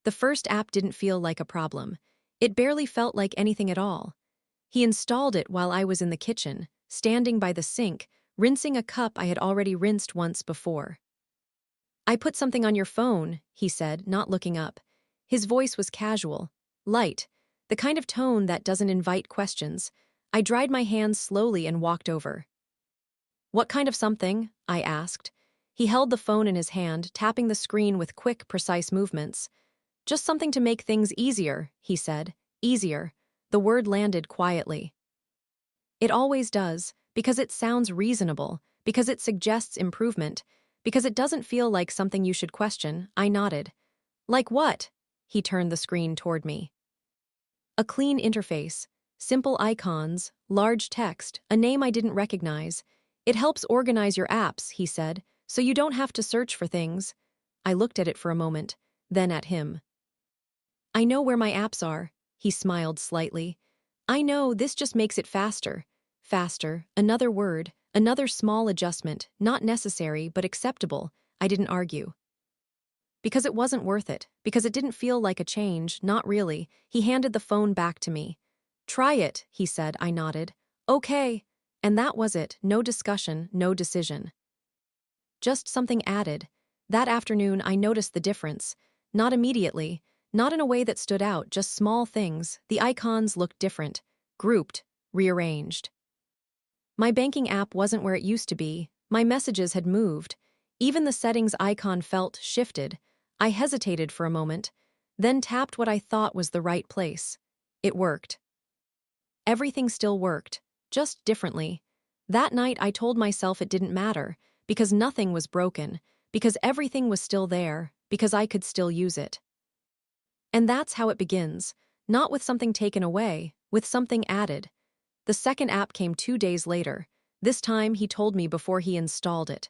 The first app didn't feel like a problem. It barely felt like anything at all. He installed it while I was in the kitchen, standing by the sink, rinsing a cup I had already rinsed once before. "I put something on your phone," he said, not looking up. His voice was casual, light, the kind of tone that doesn't invite questions. I dried my hands slowly and walked over. "What kind of something?" I asked. He held the phone in his hand, tapping the screen with quick, precise movements. "Just something to make things easier," he said. Easier. The word landed quietly. It always does, because it sounds reasonable, because it suggests improvement, because it doesn't feel like something you should question. I nodded. "Like what?" He turned the screen toward me. "A clean interface. Simple icons, large text, a name I didn't recognize. It helps organize your apps," he said, "so you don't have to search for things." I looked at it for a moment, then at him. "I know where my apps are," he smiled slightly. "I know, this just makes it faster." Faster, another word, another small adjustment, not necessary but acceptable. I didn't argue. Because it wasn't worth it, because it didn't feel like a change, not really. He handed the phone back to me. "Try it," he said. I nodded. "Okay." And that was it. No discussion, no decision. Just something added. That afternoon I noticed the difference. Not immediately, not in a way that stood out, just small things. The icons looked different, grouped, rearranged. My banking app wasn't where it used to be. My messages had moved. Even the settings icon felt shifted. I hesitated for a moment, then tapped what I thought was the right place. It worked. Everything still worked, just differently. That night I told myself it didn't matter, because nothing was broken, because everything was still there, because I could still use it. And that's how it begins, not with something taken away, with something added. The second app came 2 days later. This time he told me before he installed it.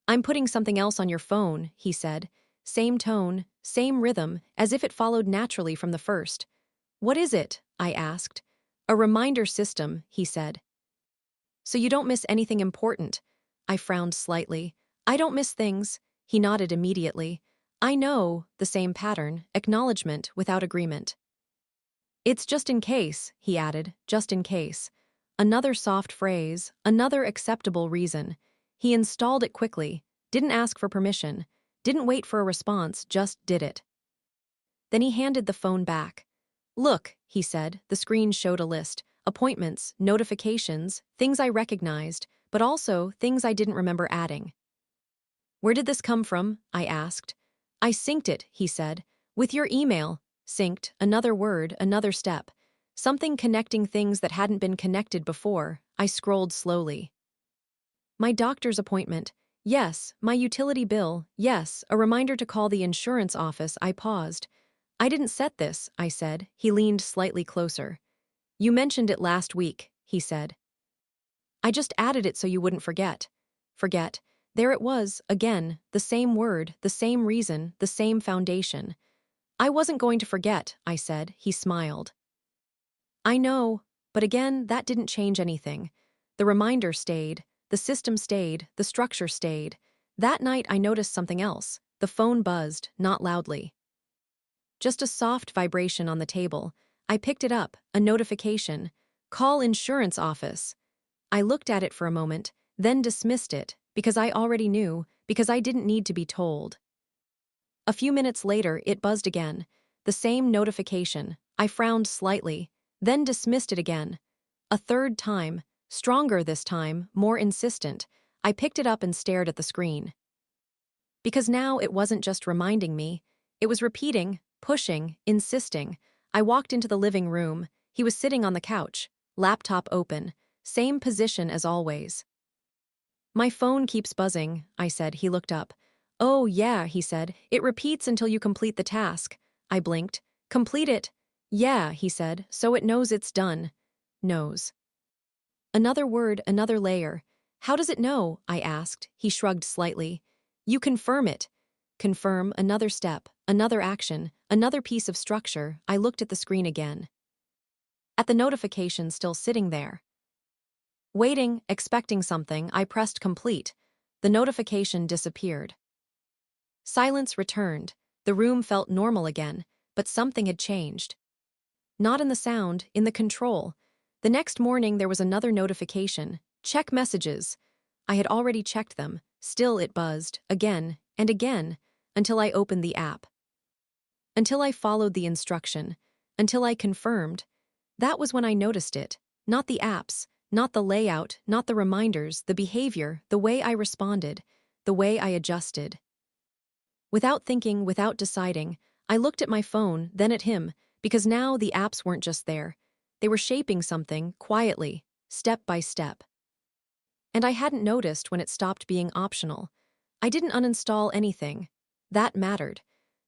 "I'm putting something else on your phone," he said. Same tone, same rhythm, as if it followed naturally from the first. "What is it?" I asked. "A reminder system," he said. "So you don't miss anything important." I frowned slightly. "I don't miss things." He nodded immediately. "I know," the same pattern, acknowledgement without agreement. "It's just in case," he added, "just in case." Another soft phrase, another acceptable reason. He installed it quickly, didn't ask for permission, didn't wait for a response, just did it. Then he handed the phone back. "Look," he said, the screen showed a list. Appointments, notifications, things I recognized, but also things I didn't remember adding. "Where did this come from?" I asked. "I synced it," he said. "With your email." Synced, another word, another step. Something connecting things that hadn't been connected before. I scrolled slowly. My doctor's appointment. Yes. My utility bill. Yes. A reminder to call the insurance office. I paused. "I didn't set this," I said. He leaned slightly closer. "You mentioned it last week," he said. "I just added it so you wouldn't forget." Forget. There it was, again, the same word, the same reason, the same foundation. "I wasn't going to forget," I said. He smiled. "I know," but again, that didn't change anything. The reminder stayed, the system stayed, the structure stayed. That night I noticed something else. The phone buzzed, not loudly. Just a soft vibration on the table. I picked it up, a notification. "Call insurance office." I looked at it for a moment, then dismissed it, because I already knew, because I didn't need to be told. A few minutes later, it buzzed again. The same notification. I frowned slightly, then dismissed it again. A third time, stronger this time, more insistent. I picked it up and stared at the screen. Because now it wasn't just reminding me. It was repeating, pushing, insisting. I walked into the living room. He was sitting on the couch, laptop open, same position as always. "My phone keeps buzzing," I said. He looked up. "Oh, yeah," he said. "It repeats until you complete the task." I blinked. "Complete it?" "Yeah," he said, "so it knows it's done." Knows. Another word, another layer. "How does it know?" I asked. He shrugged slightly. "You confirm it." Confirm, another step, another action, another piece of structure. I looked at the screen again. At the notification still sitting there. Waiting, expecting something, I pressed complete. The notification disappeared. Silence returned. The room felt normal again, but something had changed. Not in the sound, in the control. The next morning there was another notification. Check messages. I had already checked them. Still it buzzed, again and again, until I opened the app. Until I followed the instruction. Until I confirmed. That was when I noticed it. Not the apps, not the layout, not the reminders, the behavior, the way I responded, the way I adjusted. Without thinking, without deciding, I looked at my phone, then at him, because now the apps weren't just there. They were shaping something, quietly, step by step. And I hadn't noticed when it stopped being optional. I didn't uninstall anything. That mattered,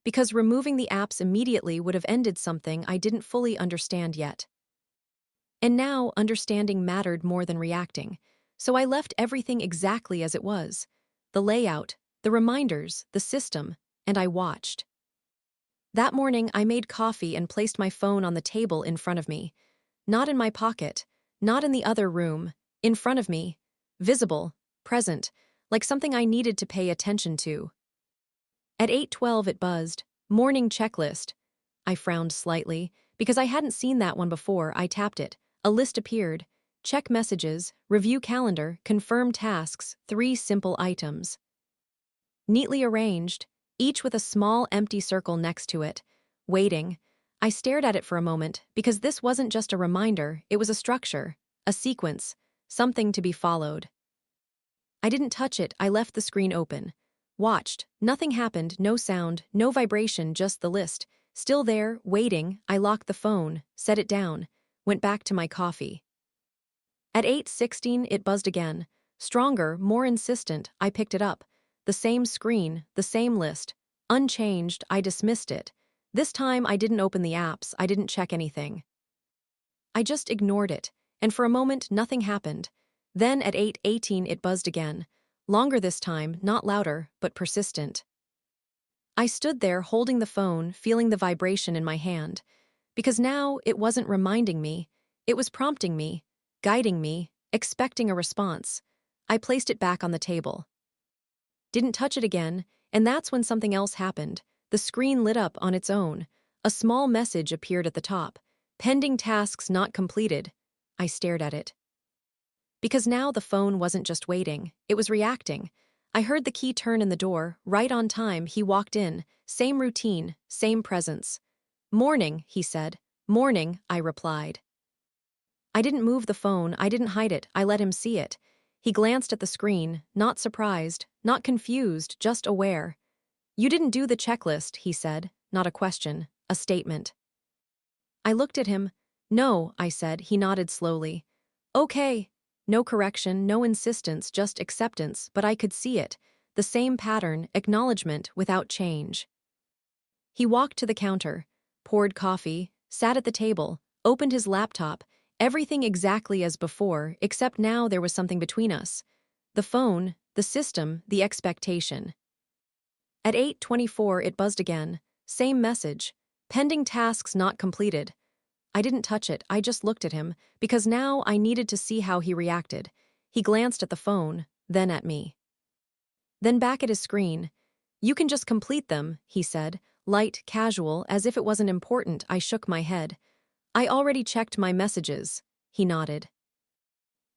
because removing the apps immediately would have ended something I didn't fully understand yet. And now understanding mattered more than reacting, so I left everything exactly as it was. The layout, the reminders, the system, and I watched. That morning, I made coffee and placed my phone on the table in front of me. Not in my pocket, not in the other room, in front of me, visible, present, like something I needed to pay attention to. At 8:12 it buzzed, morning checklist. I frowned slightly, because I hadn't seen that one before. I tapped it. A list appeared. Check messages, review calendar, confirm tasks, 3 simple items. Neatly arranged, each with a small empty circle next to it. Waiting. I stared at it for a moment, because this wasn't just a reminder, it was a structure, a sequence, something to be followed. I didn't touch it, I left the screen open. Watched. Nothing happened, no sound, no vibration, just the list. Still there, waiting. I locked the phone, set it down, went back to my coffee. At 8:16 it buzzed again. Stronger, more insistent. I picked it up. The same screen, the same list. Unchanged, I dismissed it. This time I didn't open the apps, I didn't check anything. I just ignored it, and for a moment nothing happened. Then at 8:18 it buzzed again. Longer this time, not louder, but persistent. I stood there holding the phone, feeling the vibration in my hand. Because now it wasn't reminding me, it was prompting me, guiding me, expecting a response. I placed it back on the table. Didn't touch it again, and that's when something else happened. The screen lit up on its own. A small message appeared at the top. Pending tasks not completed. I stared at it. Because now the phone wasn't just waiting, it was reacting. I heard the key turn in the door. Right on time, he walked in. Same routine, same presence. "Morning," he said. "Morning," I replied. I didn't move the phone, I didn't hide it, I let him see it. He glanced at the screen, not surprised, not confused, just aware. "You didn't do the checklist," he said, not a question, a statement. I looked at him. "No," I said. He nodded slowly. "Okay." No correction, no insistence, just acceptance, but I could see it. The same pattern, acknowledgement without change. He walked to the counter, poured coffee, sat at the table, opened his laptop, everything exactly as before, except now there was something between us. The phone, the system, the expectation. At 8:24 it buzzed again. Same message. Pending tasks not completed. I didn't touch it, I just looked at him, because now I needed to see how he reacted. He glanced at the phone, then at me. Then back at his screen. "You can just complete them," he said, light, casual, as if it wasn't important. I shook my head. "I already checked my messages," he nodded.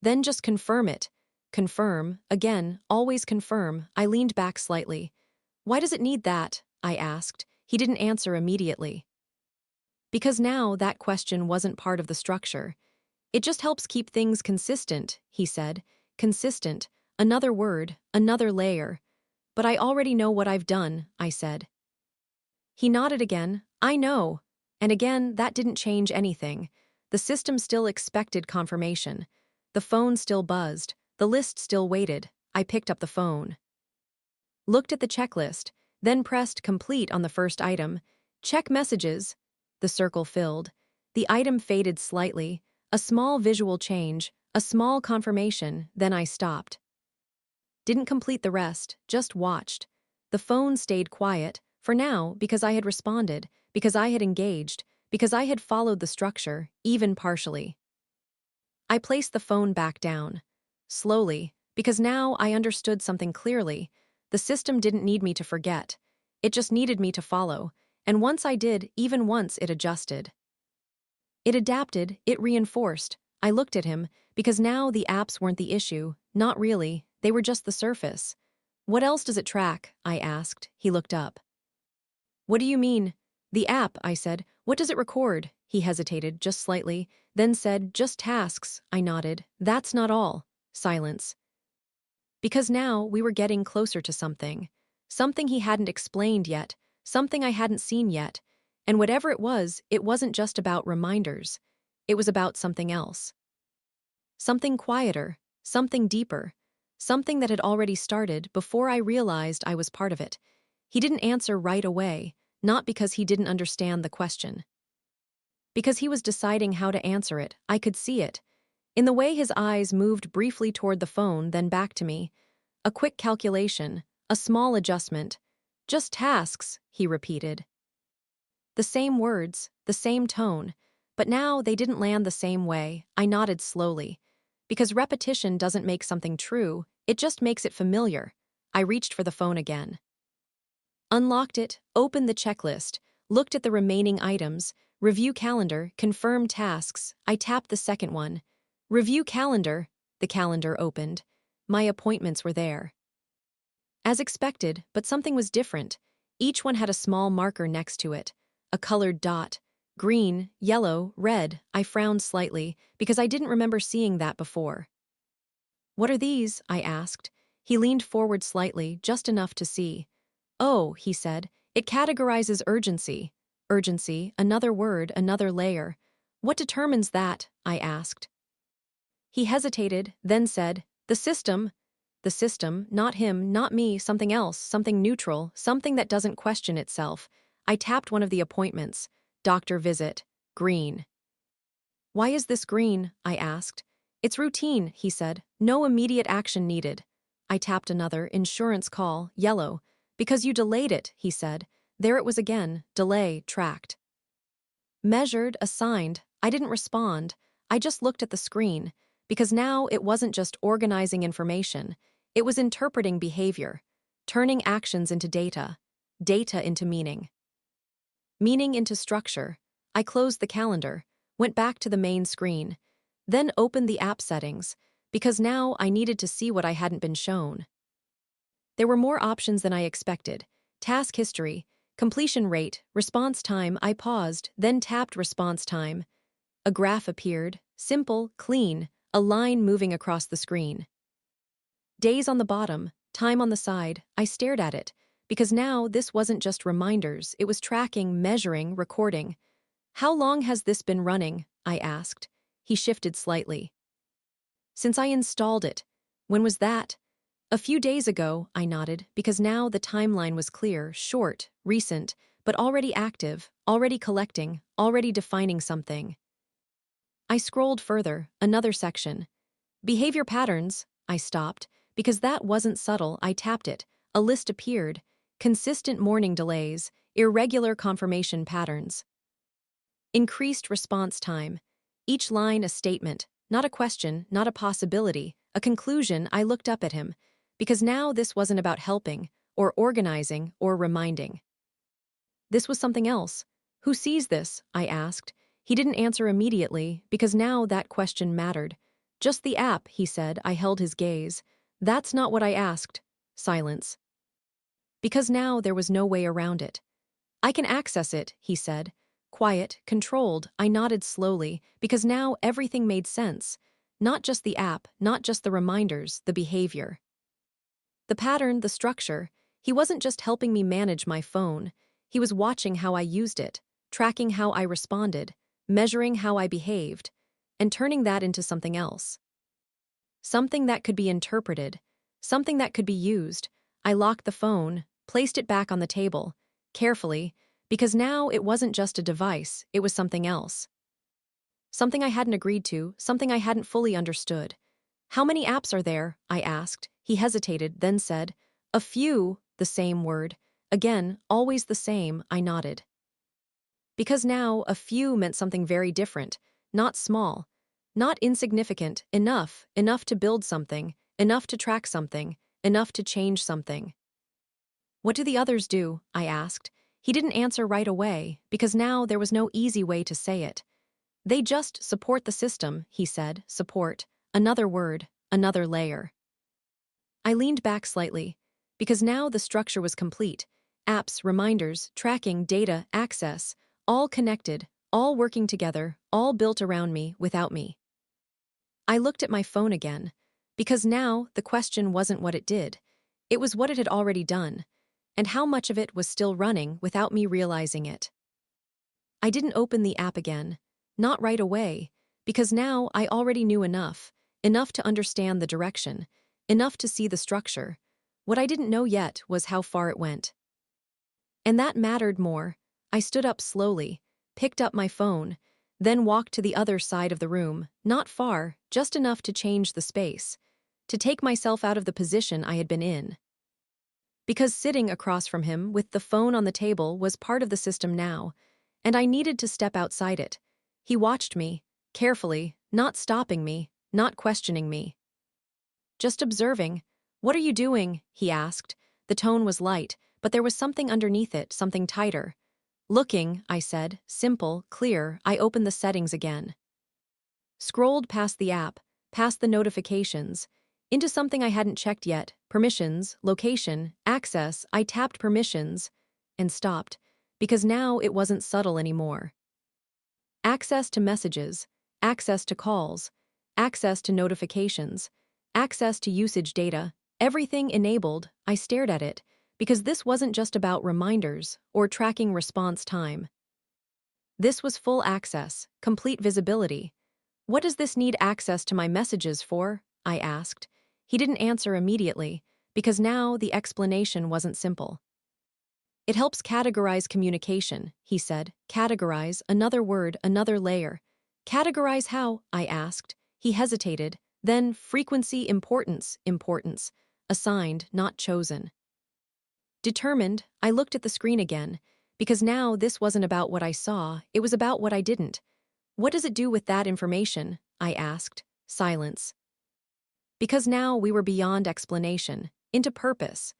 "Then just confirm it." "Confirm, again, always confirm." I leaned back slightly. "Why does it need that?" I asked. He didn't answer immediately. Because now that question wasn't part of the structure. "It just helps keep things consistent," he said. "Consistent. Another word, another layer." "But I already know what I've done," I said. He nodded again. "I know." And again, that didn't change anything. The system still expected confirmation. The phone still buzzed. The list still waited. I picked up the phone. Looked at the checklist, then pressed complete on the first item. "Check messages." The circle filled. The item faded slightly. A small visual change, a small confirmation, then I stopped. Didn't complete the rest, just watched. The phone stayed quiet, for now, because I had responded, because I had engaged, because I had followed the structure, even partially. I placed the phone back down. Slowly, because now I understood something clearly. The system didn't need me to forget. It just needed me to follow. And once I did, even once it adjusted. It adapted, it reinforced. I looked at him, because now the apps weren't the issue. Not really, they were just the surface. What else does it track? I asked. He looked up. What do you mean? The app, I said. What does it record? He hesitated, just slightly, then said, just tasks. I nodded. That's not all. Silence. Because now we were getting closer to something. Something he hadn't explained yet, something I hadn't seen yet. And whatever it wasn't just about reminders. It was about something else. Something quieter, something deeper, something that had already started before I realized I was part of it. He didn't answer right away, not because he didn't understand the question. Because he was deciding how to answer it, I could see it. In the way his eyes moved briefly toward the phone, then back to me. A quick calculation, a small adjustment. Just tasks, he repeated. The same words, the same tone, but now they didn't land the same way. I nodded slowly. Because repetition doesn't make something true, it just makes it familiar. I reached for the phone again. Unlocked it, opened the checklist, looked at the remaining items, review calendar, confirm tasks. I tapped the second one. Review calendar. The calendar opened. My appointments were there. As expected, but something was different. Each one had a small marker next to it. A colored dot. Green, yellow, red. I frowned slightly, because I didn't remember seeing that before. What are these? I asked. He leaned forward slightly, just enough to see. Oh, he said, it categorizes urgency. Urgency, another word, another layer. What determines that? I asked. He hesitated, then said, the system. The system, not him, not me, something else, something neutral, something that doesn't question itself. I tapped one of the appointments. Doctor visit. Green. Why is this green? I asked. It's routine, he said. No immediate action needed. I tapped another, insurance call, yellow. Because you delayed it, he said. There it was again, delay, tracked. Measured, assigned. I didn't respond. I just looked at the screen. Because now it wasn't just organizing information. It was interpreting behavior. Turning actions into data. Data into meaning. Meaning into structure. I closed the calendar, went back to the main screen, then opened the app settings, because now I needed to see what I hadn't been shown. There were more options than I expected. Task history, completion rate, response time. I paused, then tapped response time. A graph appeared, simple, clean, a line moving across the screen. Days on the bottom, time on the side. I stared at it, because now this wasn't just reminders, it was tracking, measuring, recording. How long has this been running? I asked. He shifted slightly. Since I installed it. When was that? A few days ago, I nodded, because now the timeline was clear, short, recent, but already active, already collecting, already defining something. I scrolled further, another section. Behavior patterns. I stopped, because that wasn't subtle. I tapped it. A list appeared. Consistent morning delays, irregular confirmation patterns. Increased response time. Each line a statement, not a question, not a possibility, a conclusion. I looked up at him, because now this wasn't about helping, or organizing, or reminding. This was something else. Who sees this? I asked. He didn't answer immediately, because now that question mattered. Just the app, he said. I held his gaze. That's not what I asked. Silence. Because now there was no way around it. I can access it, he said. Quiet, controlled. I nodded slowly, because now everything made sense. Not just the app, not just the reminders, the behavior. The pattern, the structure. He wasn't just helping me manage my phone. He was watching how I used it, tracking how I responded, measuring how I behaved, and turning that into something else. Something that could be interpreted, something that could be used. I locked the phone, placed it back on the table, carefully, because now it wasn't just a device, it was something else. Something I hadn't agreed to, something I hadn't fully understood. How many apps are there? I asked. He hesitated, then said, a few, the same word. Again, always the same. I nodded. Because now a few meant something very different, not small, not insignificant, enough to build something, enough to track something, enough to change something. What do the others do? I asked. He didn't answer right away, because now there was no easy way to say it. They just support the system, he said. Support. Another word, another layer. I leaned back slightly, because now the structure was complete. Apps, reminders, tracking, data, access, all connected, all working together, all built around me, without me. I looked at my phone again, because now the question wasn't what it did. It was what it had already done, and how much of it was still running without me realizing it. I didn't open the app again, not right away, because now I already knew enough to understand the direction, enough to see the structure. What I didn't know yet was how far it went. And that mattered more. I stood up slowly, picked up my phone, then walked to the other side of the room, not far, just enough to change the space, to take myself out of the position I had been in. Because sitting across from him with the phone on the table was part of the system now, and I needed to step outside it. He watched me, carefully, not stopping me, not questioning me. Just observing. What are you doing? He asked. The tone was light, but there was something underneath it, something tighter. Looking, I said, simple, clear. I opened the settings again. Scrolled past the app, past the notifications, into something I hadn't checked yet. Permissions, location, access. I tapped permissions and stopped, because now it wasn't subtle anymore. Access to messages, access to calls, access to notifications, access to usage data, everything enabled. I stared at it, because this wasn't just about reminders or tracking response time. This was full access, complete visibility. What does this need access to my messages for? I asked. He didn't answer immediately, because now the explanation wasn't simple. It helps categorize communication, he said. Categorize, another word, another layer. Categorize how? I asked. He hesitated. Then frequency, importance. Assigned, not chosen. Determined, I looked at the screen again, because now this wasn't about what I saw, it was about what I didn't. What does it do with that information? I asked. Silence. Because now we were beyond explanation, into purpose.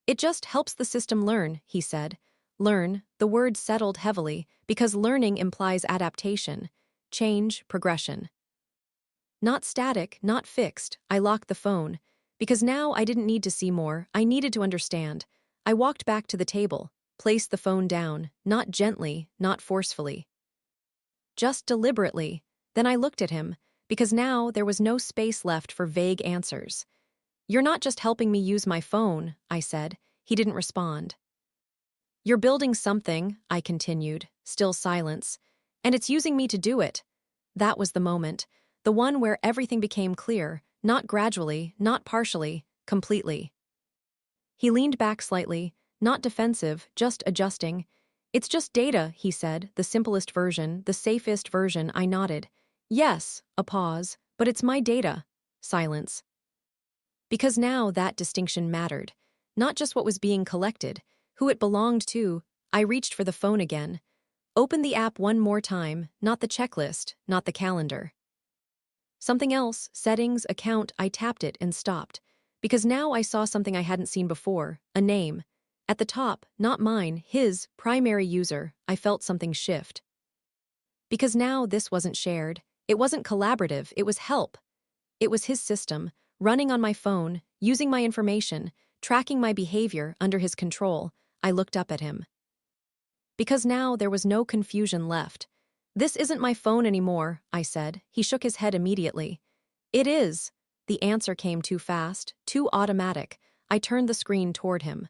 It just helps the system learn, he said. Learn, the word settled heavily, because learning implies adaptation, change, progression. Not static, not fixed. I locked the phone, because now I didn't need to see more, I needed to understand. I walked back to the table, placed the phone down, not gently, not forcefully. Just deliberately. Then I looked at him, because now there was no space left for vague answers. You're not just helping me use my phone, I said. He didn't respond. You're building something, I continued, still silence, and it's using me to do it. That was the moment, the one where everything became clear, not gradually, not partially, completely. He leaned back slightly, not defensive, just adjusting. It's just data, he said, the simplest version, the safest version. I nodded. Yes, a pause, but it's my data. Silence. Because now that distinction mattered. Not just what was being collected, who it belonged to. I reached for the phone again. Opened the app one more time, not the checklist, not the calendar. Something else, settings, account. I tapped it and stopped. Because now I saw something I hadn't seen before, a name. At the top, not mine, his, primary user. I felt something shift. Because now this wasn't shared. It wasn't collaborative, it was help. It was his system, running on my phone, using my information, tracking my behavior under his control. I looked up at him. Because now there was no confusion left. This isn't my phone anymore, I said. He shook his head immediately. It is. The answer came too fast, too automatic. I turned the screen toward him.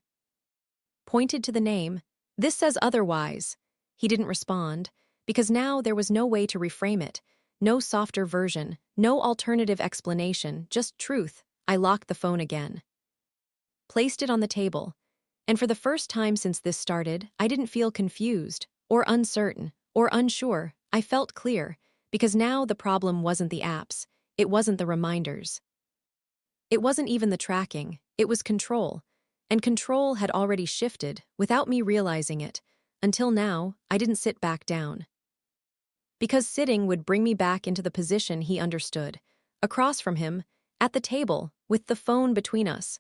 Pointed to the name. This says otherwise. He didn't respond, because now there was no way to reframe it. No softer version, no alternative explanation, just truth. I locked the phone again. Placed it on the table. And for the first time since this started, I didn't feel confused, or uncertain, or unsure. I felt clear, because now the problem wasn't the apps, it wasn't the reminders. It wasn't even the tracking, it was control. And control had already shifted, without me realizing it. Until now, I didn't sit back down. Because sitting would bring me back into the position he understood. Across from him, at the table, with the phone between us.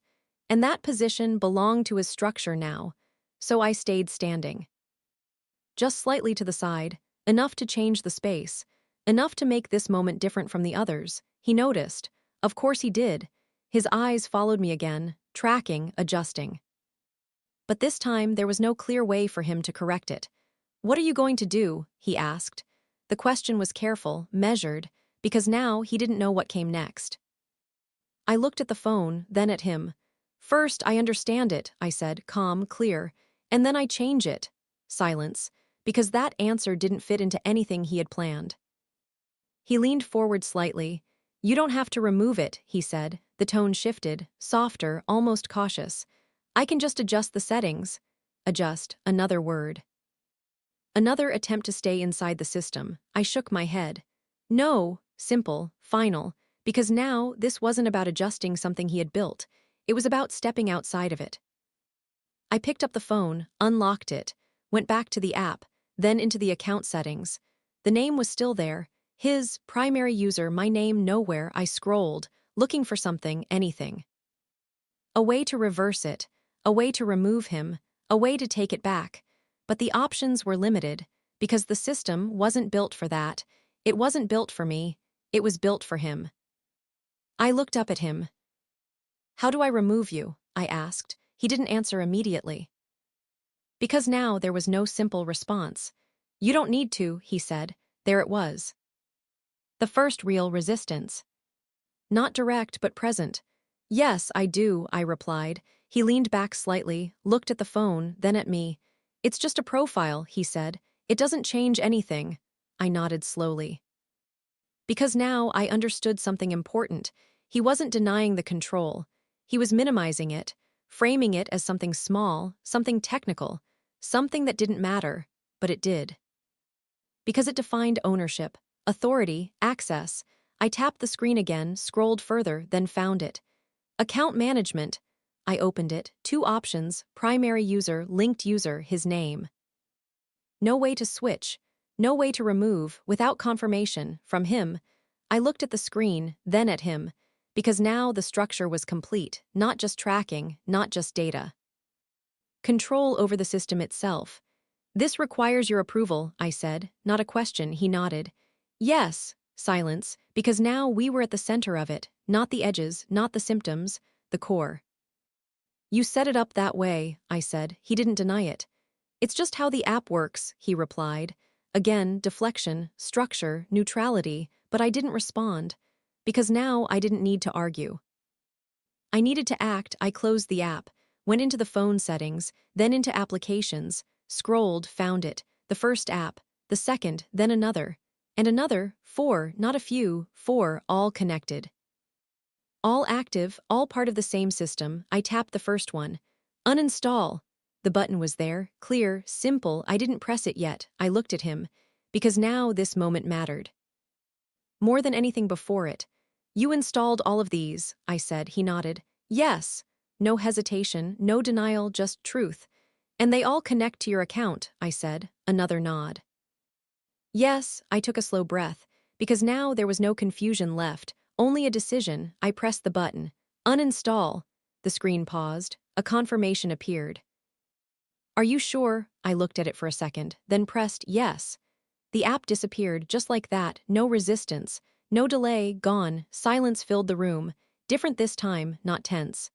And that position belonged to his structure now, so I stayed standing. Just slightly to the side, enough to change the space, enough to make this moment different from the others. He noticed. Of course he did. His eyes followed me again, tracking, adjusting. But this time there was no clear way for him to correct it. "What are you going to do?" he asked. The question was careful, measured, because now he didn't know what came next. I looked at the phone, then at him. "First, I understand it," I said, calm, clear, "and then I change it." Silence, because that answer didn't fit into anything he had planned. He leaned forward slightly. "You don't have to remove it," he said. The tone shifted, softer, almost cautious. "I can just adjust the settings." Adjust, another word. Another attempt to stay inside the system. I shook my head. No, simple, final, because now this wasn't about adjusting something he had built. It was about stepping outside of it. I picked up the phone, unlocked it, went back to the app, then into the account settings. The name was still there. His, primary user, my name nowhere. I scrolled, looking for something, anything. A way to reverse it, a way to remove him, a way to take it back. But the options were limited, because the system wasn't built for that. It wasn't built for me, it was built for him. I looked up at him. "How do I remove you?" I asked. He didn't answer immediately. Because now there was no simple response. "You don't need to," he said. There it was. The first real resistance. Not direct, but present. "Yes, I do," I replied. He leaned back slightly, looked at the phone, then at me. "It's just a profile," he said. "It doesn't change anything." I nodded slowly. Because now I understood something important. He wasn't denying the control. He was minimizing it, framing it as something small, something technical, something that didn't matter, but it did. Because it defined ownership, authority, access. I tapped the screen again, scrolled further, then found it. Account management. I opened it. 2 options, primary user, linked user, his name. No way to switch, no way to remove, without confirmation, from him. I looked at the screen, then at him, because now the structure was complete, not just tracking, not just data. Control over the system itself. "This requires your approval," I said, not a question. He nodded. "Yes." Silence, because now we were at the center of it, not the edges, not the symptoms, the core. "You set it up that way," I said. He didn't deny it. "It's just how the app works," he replied. Again, deflection, structure, neutrality, but I didn't respond. Because now I didn't need to argue. I needed to act. I closed the app, went into the phone settings, then into applications, scrolled, found it, the first app, the second, then another, and another, 4, not a few, 4, all connected. All active, all part of the same system. I tapped the first one. Uninstall. The button was there, clear, simple. I didn't press it yet. I looked at him, because now this moment mattered. More than anything before it. "You installed all of these," I said. He nodded. "Yes." No hesitation, no denial, just truth. "And they all connect to your account," I said. Another nod. "Yes." I took a slow breath, because now there was no confusion left, only a decision. I pressed the button. Uninstall. The screen paused. A confirmation appeared. "Are you sure?" I looked at it for a second, then pressed yes. The app disappeared just like that, no resistance, no delay, gone. Silence filled the room. Different this time, not tense.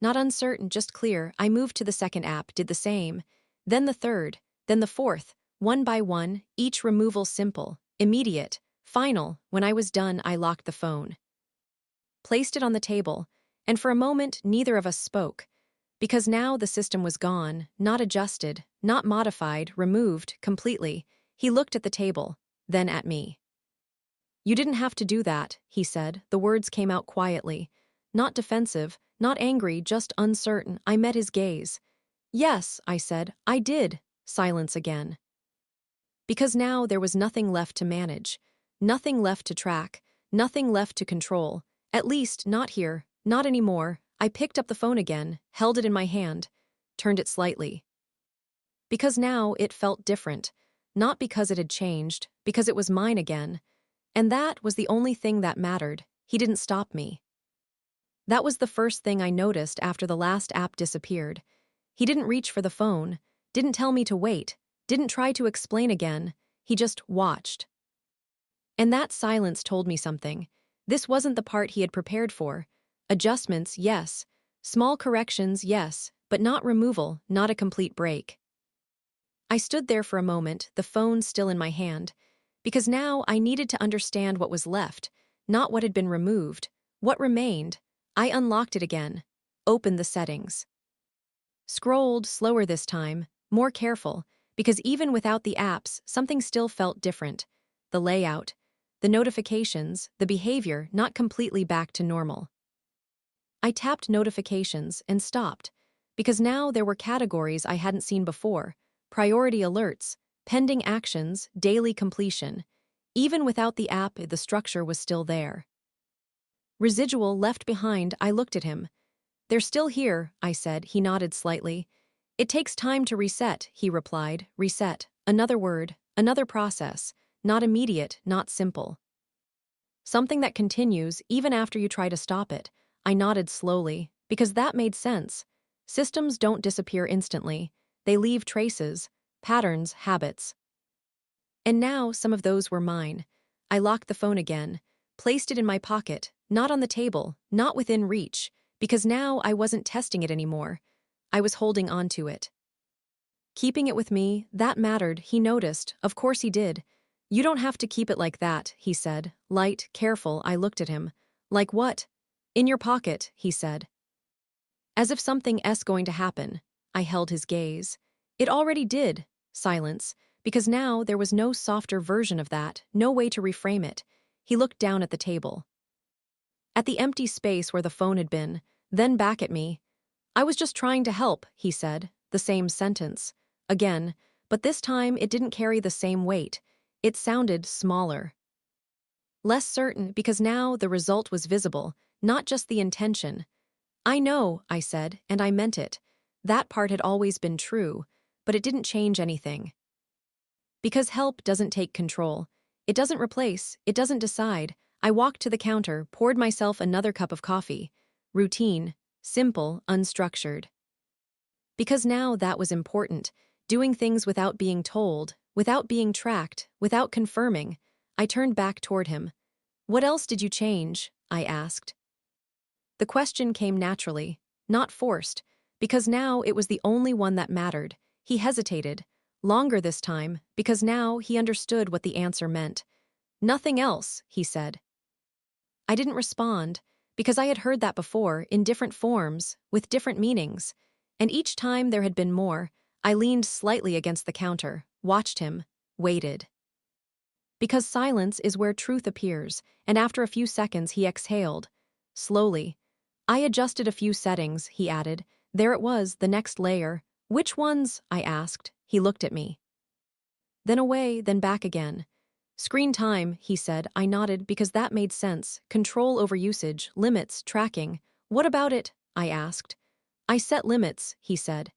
Not uncertain, just clear. I moved to the second app, did the same. Then the third, then the fourth, one by one, each removal simple, immediate, final. When I was done, I locked the phone. Placed it on the table, and for a moment neither of us spoke. Because now the system was gone, not adjusted, not modified, removed, completely. He looked at the table, then at me. "You didn't have to do that," he said. The words came out quietly. Not defensive, not angry, just uncertain. I met his gaze. "Yes," I said, "I did." Silence again. Because now there was nothing left to manage, nothing left to track, nothing left to control. At least, not here, not anymore. I picked up the phone again, held it in my hand, turned it slightly. Because now it felt different. Not because it had changed, because it was mine again. And that was the only thing that mattered. He didn't stop me. That was the first thing I noticed after the last app disappeared. He didn't reach for the phone, didn't tell me to wait, didn't try to explain again, he just watched. And that silence told me something. This wasn't the part he had prepared for. Adjustments, yes. Small corrections, yes, but not removal, not a complete break. I stood there for a moment, the phone still in my hand, because now I needed to understand what was left, not what had been removed. What remained? I unlocked it again, opened the settings. Scrolled slower this time, more careful, because even without the apps, something still felt different. The layout, the notifications, the behavior not completely back to normal. I tapped notifications and stopped, because now there were categories I hadn't seen before: priority alerts, pending actions, daily completion. Even without the app, the structure was still there. Residual left behind, I looked at him. "They're still here," I said. He nodded slightly. "It takes time to reset," he replied. Reset. Another word, another process. Not immediate, not simple. Something that continues even after you try to stop it. I nodded slowly, because that made sense. Systems don't disappear instantly. They leave traces, patterns, habits. And now some of those were mine. I locked the phone again, placed it in my pocket, not on the table, not within reach, because now I wasn't testing it anymore. I was holding on to it. Keeping it with me, that mattered, he noticed. Of course he did. "You don't have to keep it like that," he said. Light, careful, I looked at him. "Like what?" "In your pocket," he said. As if something else going to happen. I held his gaze. It already did. Silence. Because now there was no softer version of that, no way to reframe it. He looked down at the table. At the empty space where the phone had been, then back at me. "I was just trying to help," he said. The same sentence. Again, but this time it didn't carry the same weight. It sounded smaller. Less certain, because now the result was visible, not just the intention. "I know," I said, and I meant it. That part had always been true, but it didn't change anything. Because help doesn't take control. It doesn't replace, it doesn't decide. I walked to the counter, poured myself another cup of coffee. Routine, simple, unstructured. Because now that was important, doing things without being told, without being tracked, without confirming. I turned back toward him. "What else did you change?" I asked. The question came naturally, not forced, because now it was the only one that mattered. He hesitated, longer this time, because now he understood what the answer meant. "Nothing else," he said. I didn't respond, because I had heard that before, in different forms, with different meanings. And each time there had been more. I leaned slightly against the counter, watched him, waited. Because silence is where truth appears, and after a few seconds he exhaled. Slowly. "I adjusted a few settings," he added. There it was, the next layer. "Which ones?" I asked. He looked at me. Then away, then back again. "Screen time," he said. I nodded, because that made sense. Control over usage, limits, tracking. "What about it?" I asked. "I set limits," he said.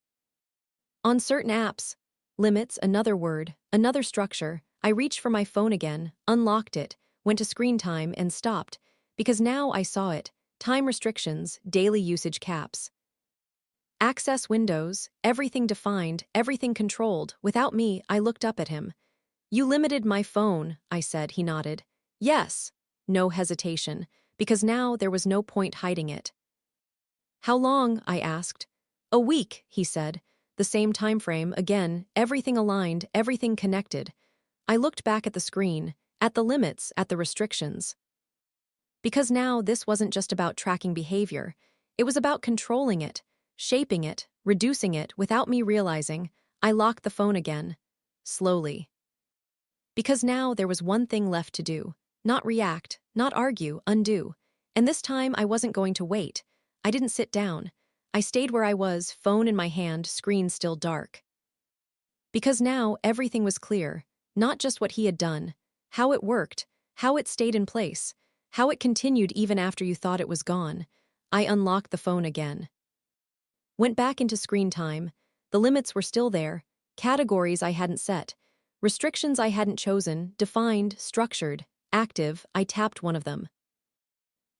"On certain apps." Limits, another word, another structure. I reached for my phone again, unlocked it, went to screen time and stopped, because now I saw it. Time restrictions, daily usage caps. Access windows, everything defined, everything controlled. Without me, I looked up at him. "You limited my phone," I said. He nodded. "Yes." No hesitation, because now there was no point hiding it. "How long?" I asked. "A week," he said. The same time frame, again, everything aligned, everything connected. I looked back at the screen, at the limits, at the restrictions. Because now this wasn't just about tracking behavior. It was about controlling it, shaping it, reducing it. Without me realizing, I locked the phone again. Slowly. Because now there was one thing left to do. Not react, not argue, undo. And this time I wasn't going to wait. I didn't sit down. I stayed where I was, phone in my hand, screen still dark. Because now everything was clear, not just what he had done, how it worked, how it stayed in place, how it continued even after you thought it was gone. I unlocked the phone again. Went back into screen time. The limits were still there, categories I hadn't set, restrictions I hadn't chosen, defined, structured, active. I tapped one of them.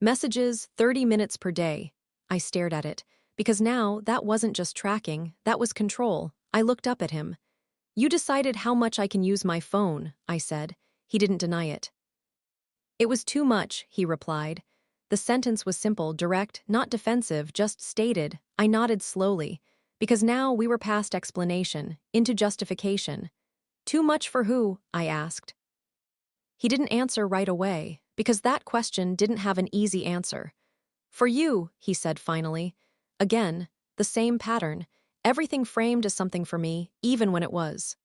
Messages, 30 minutes per day. I stared at it, because now that wasn't just tracking, that was control. I looked up at him. You decided how much I can use my phone, I said. He didn't deny it. It was too much, he replied. The sentence was simple, direct, not defensive, just stated. I nodded slowly, because now we were past explanation, into justification. Too much for who? I asked. He didn't answer right away, because that question didn't have an easy answer. For you, he said finally. Again, the same pattern, everything framed as something for me, even when it was.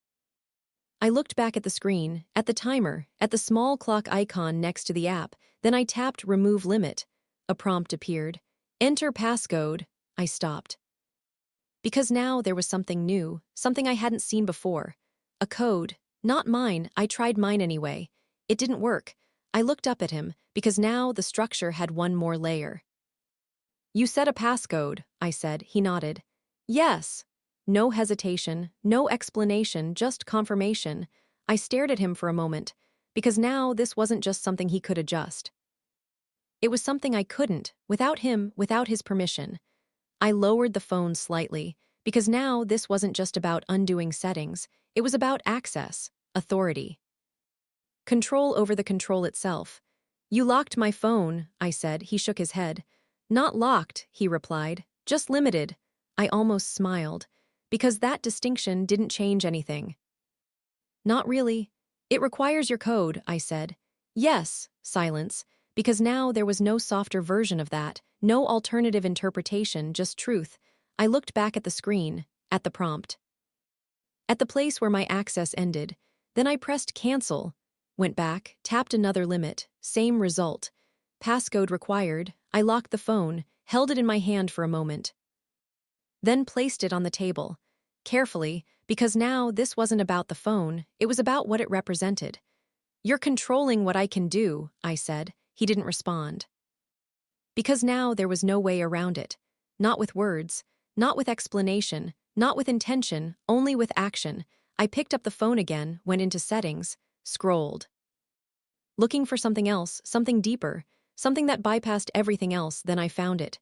I looked back at the screen, at the timer, at the small clock icon next to the app, then I tapped Remove Limit. A prompt appeared. Enter passcode. I stopped. Because now there was something new, something I hadn't seen before. A code. Not mine, I tried mine anyway. It didn't work. I looked up at him, because now the structure had one more layer. You set a passcode, I said. He nodded. Yes. No hesitation, no explanation, just confirmation. I stared at him for a moment, because now this wasn't just something he could adjust. It was something I couldn't, without him, without his permission. I lowered the phone slightly, because now this wasn't just about undoing settings, it was about access, authority. Control over the control itself. You locked my phone, I said. He shook his head. Not locked, he replied, just limited. I almost smiled, because that distinction didn't change anything. Not really. It requires your code, I said. Yes, silence, because now there was no softer version of that, no alternative interpretation, just truth. I looked back at the screen, at the prompt. At the place where my access ended, then I pressed cancel, went back, tapped another limit, same result. Passcode required. I locked the phone, held it in my hand for a moment. Then placed it on the table, carefully, because now this wasn't about the phone, it was about what it represented. You're controlling what I can do, I said. He didn't respond. Because now there was no way around it. Not with words, not with explanation, not with intention, only with action. I picked up the phone again, went into settings, scrolled. Looking for something else, something deeper, something that bypassed everything else, then I found it.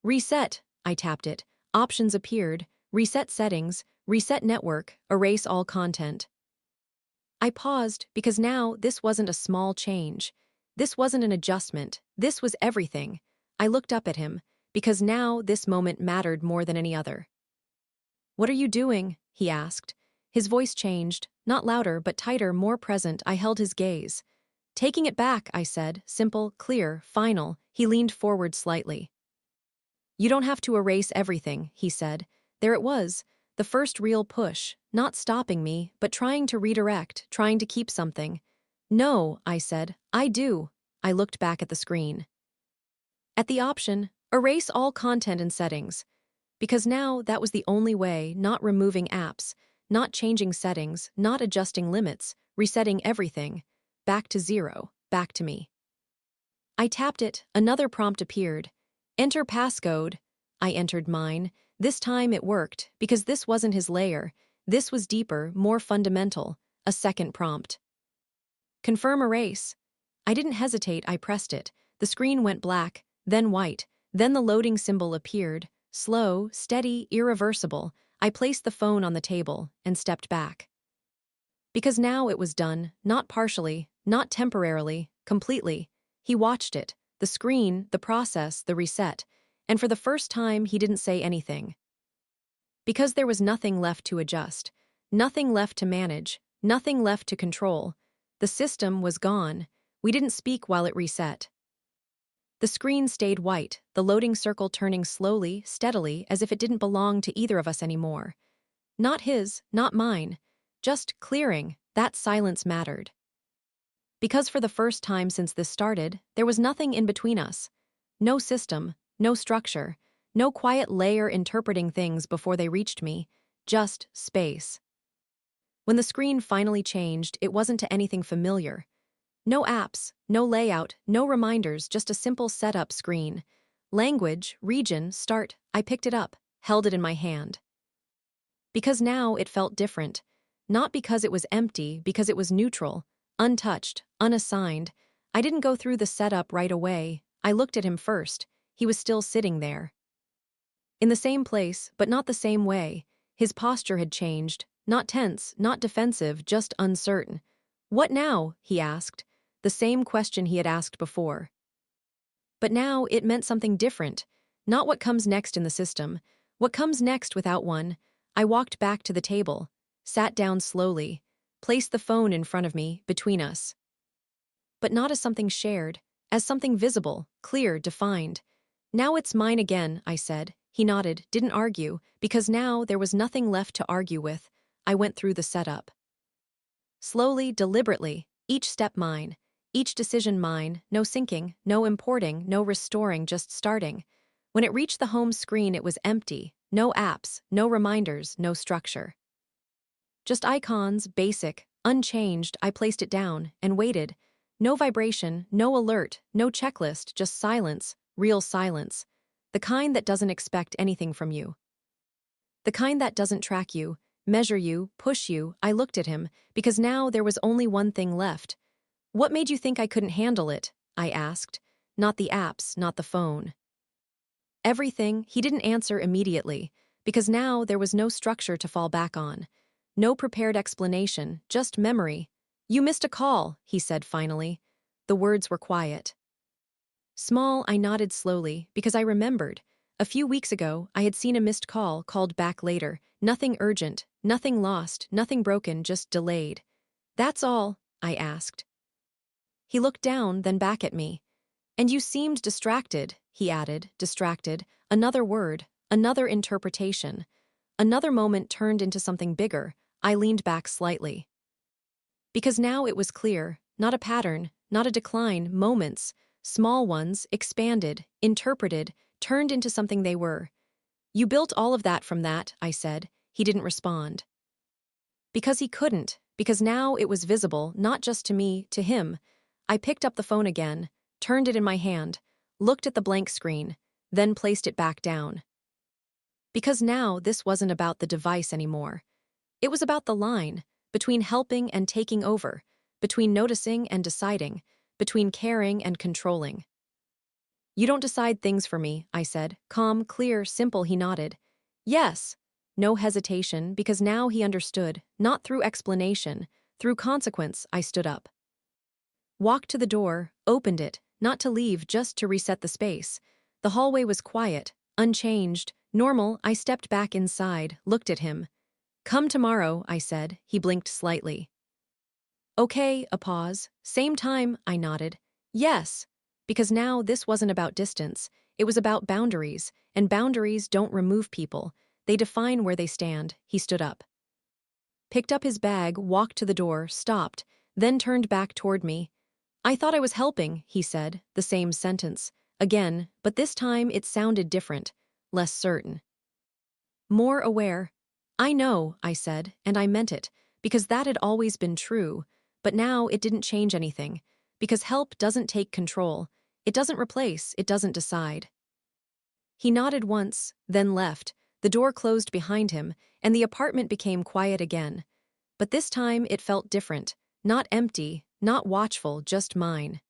Reset, I tapped it. Options appeared. Reset settings, reset network, erase all content. I paused, because now this wasn't a small change. This wasn't an adjustment. This was everything. I looked up at him, because now this moment mattered more than any other. What are you doing? He asked. His voice changed, not louder but tighter, more present. I held his gaze. Taking it back, I said, simple, clear, final. He leaned forward slightly. You don't have to erase everything, he said. There it was, the first real push, not stopping me, but trying to redirect, trying to keep something. No, I said, I do. I looked back at the screen. At the option, erase all content and settings. Because now that was the only way, not removing apps, not changing settings, not adjusting limits, resetting everything. Back to zero, back to me. I tapped it, another prompt appeared. Enter passcode. I entered mine. This time it worked, because this wasn't his layer. This was deeper, more fundamental. A second prompt. Confirm erase. I didn't hesitate, I pressed it. The screen went black, then white, then the loading symbol appeared. Slow, steady, irreversible. I placed the phone on the table and stepped back. Because now it was done, not partially, not temporarily, completely. He watched it, the screen, the process, the reset, and for the first time he didn't say anything. Because there was nothing left to adjust, nothing left to manage, nothing left to control. The system was gone. We didn't speak while it reset. The screen stayed white, the loading circle turning slowly, steadily, as if it didn't belong to either of us anymore. Not his, not mine. Just clearing, that silence mattered. Because for the first time since this started, there was nothing in between us. No system, no structure, no quiet layer interpreting things before they reached me, just space. When the screen finally changed, it wasn't to anything familiar. No apps, no layout, no reminders, just a simple setup screen. Language, region, start. I picked it up, held it in my hand. Because now it felt different. Not because it was empty, because it was neutral, untouched, unassigned. I didn't go through the setup right away. I looked at him first. He was still sitting there. In the same place, but not the same way. His posture had changed. Not tense, not defensive, just uncertain. "What now?" he asked. The same question he had asked before. But now it meant something different. Not what comes next in the system. What comes next without one. I walked back to the table, sat down slowly, placed the phone in front of me, between us. But not as something shared, as something visible, clear, defined. "Now it's mine again," I said. He nodded, didn't argue, because now there was nothing left to argue with. I went through the setup. Slowly, deliberately, each step mine. Each decision mine, no syncing, no importing, no restoring, just starting. When it reached the home screen, it was empty. No apps, no reminders, no structure. Just icons, basic, unchanged. I placed it down and waited. No vibration, no alert, no checklist, just silence, real silence. The kind that doesn't expect anything from you. The kind that doesn't track you, measure you, push you. I looked at him, because now there was only one thing left. "What made you think I couldn't handle it?" I asked. Not the apps, not the phone. Everything. He didn't answer immediately, because now there was no structure to fall back on. No prepared explanation, just memory. "You missed a call," he said finally. The words were quiet. Small, I nodded slowly, because I remembered. A few weeks ago, I had seen a missed call, called back later. Nothing urgent, nothing lost, nothing broken, just delayed. "That's all?" I asked. He looked down, then back at me. "And you seemed distracted," he added, distracted. Another word, another interpretation. Another moment turned into something bigger. I leaned back slightly. Because now it was clear, not a pattern, not a decline, moments, small ones, expanded, interpreted, turned into something they were. "You built all of that from that," I said. He didn't respond. Because he couldn't, because now it was visible, not just to me, to him. I picked up the phone again, turned it in my hand, looked at the blank screen, then placed it back down. Because now this wasn't about the device anymore. It was about the line, between helping and taking over, between noticing and deciding, between caring and controlling. "You don't decide things for me," I said. Calm, clear, simple. He nodded. "Yes." No hesitation, because now he understood, not through explanation, through consequence. I stood up. Walked to the door, opened it, not to leave, just to reset the space. The hallway was quiet, unchanged, normal. I stepped back inside, looked at him. "Come tomorrow," I said. He blinked slightly. "Okay," a pause. "Same time," I nodded. "Yes." Because now this wasn't about distance. It was about boundaries, and boundaries don't remove people. They define where they stand. He stood up. Picked up his bag, walked to the door, stopped, then turned back toward me. "I thought I was helping," he said, the same sentence. Again, but this time it sounded different, less certain. More aware. "I know," I said, and I meant it, because that had always been true, but now it didn't change anything, because help doesn't take control. It doesn't replace, it doesn't decide. He nodded once, then left. The door closed behind him, and the apartment became quiet again. But this time it felt different, not empty, not watchful, just mine.